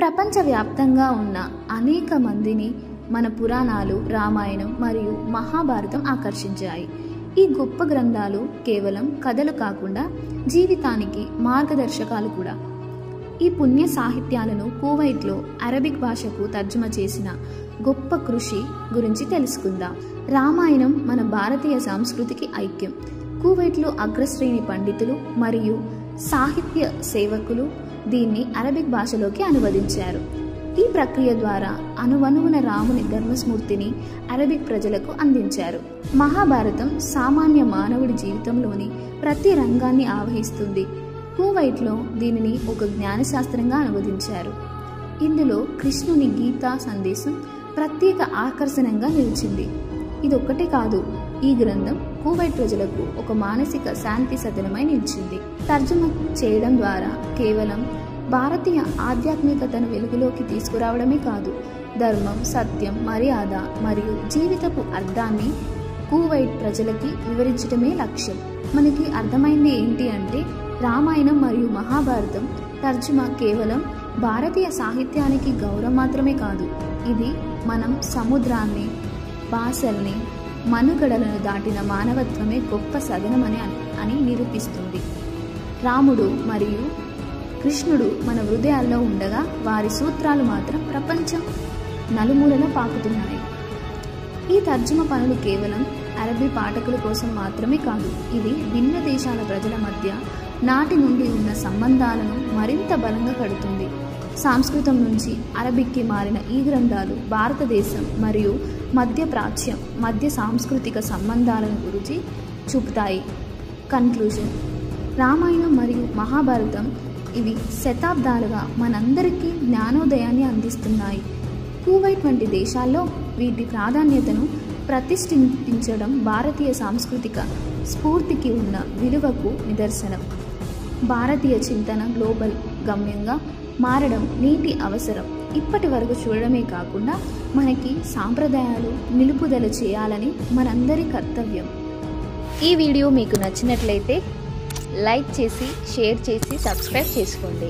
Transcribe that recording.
ప్రపంచవ్యాప్తంగా ఉన్న అనేక మందిని మన పురాణాలు, రామాయణం మరియు మహాభారతం ఆకర్షించాయి. ఈ గొప్ప గ్రంథాలు కేవలం కథలు కాకుండా జీవితానికి మార్గదర్శకాలు కూడా. ఈ పుణ్య సాహిత్యాలను కువైట్లో అరబిక్ భాషకు తర్జుమా చేసిన గొప్ప కృషి గురించి తెలుసుకుందాం. రామాయణం మన భారతీయ సంస్కృతికి ఐక్యం. కువైట్లో అగ్రశ్రేణి పండితులు మరియు సాహిత్య సేవకులు దీన్ని అరబిక్ భాషలోకి అనువదించారు. ఈ ప్రక్రియ ద్వారా అణువణువున రాముని ధర్మస్మూర్తిని అరబిక్ ప్రజలకు అందించారు. మహాభారతం సామాన్య మానవుడి జీవితంలోని ప్రతి రంగాన్ని ఆవహిస్తుంది. కువైట్లో దీనిని ఒక జ్ఞానశాస్త్రంగా అనువదించారు. ఇందులో కృష్ణుని గీతా సందేశం ప్రత్యేక ఆకర్షణంగా నిలిచింది. ఇదొక్కటే కాదు, ఈ గ్రంథం కువైట్ ప్రజలకు ఒక మానసిక శాంతి సదనమై నిలిచింది. తర్జుమా చేయడం ద్వారా కేవలం భారతీయ ఆధ్యాత్మికతను వెలుగులోకి తీసుకురావడమే కాదు, ధర్మం, సత్యం, మర్యాద మరియు జీవితపు అర్థాన్ని కువైట్ ప్రజలకి వివరించడమే లక్ష్యం. మనకి అర్థమైంది ఏంటి అంటే, రామాయణం మరియు మహాభారతం తర్జుమా కేవలం భారతీయ సాహిత్యానికి గౌరవం మాత్రమే కాదు, ఇది మనం సముద్రాన్ని, భాషల్ని, మనుగడలను దాటిన మానవత్వమే గొప్ప సదనమని అని నిరూపిస్తుంది. రాముడు మరియు కృష్ణుడు మన హృదయాల్లో ఉండగా వారి సూత్రాలు మాత్రం ప్రపంచం నలుమూలలా పాకుతున్నాయి. ఈ తర్జుమా పనులు కేవలం అరబీ పాఠకుల కోసం మాత్రమే కాదు, ఇది భిన్న దేశాల ప్రజల మధ్య నాటి నుండి ఉన్న సంబంధాలను మరింత బలంగా కడుతుంది. సంస్కృతం నుంచి అరబిక్కి మారిన ఈ గ్రంథాలు భారతదేశం మరియు మధ్యప్రాచ్యం మధ్య సాంస్కృతిక సంబంధాలను గురించి చూపుతాయి. కన్క్లూజన్: రామాయణం మరియు మహాభారతం ఇవి శతాబ్దాలుగా మనందరికీ జ్ఞానోదయాన్ని అందిస్తున్నాయి. కువైట్ వంటి దేశాల్లో వీటి ప్రాధాన్యతను ప్రతిష్ఠించడం భారతీయ సాంస్కృతిక స్ఫూర్తికి ఉన్న విలువకు నిదర్శనం. భారతీయ చింతన గ్లోబల్ గమ్యంగా మారడం నేటి అవసరం. ఇప్పటి వరకు చూడడమే కాకుండా మనకి సాంప్రదాయాలు నిలుపుదల చేయాలని మనందరి కర్తవ్యం. ఈ వీడియో మీకు నచ్చినట్లయితే లైక్ చేసి, షేర్ చేసి, సబ్స్క్రైబ్ చేసుకోండి.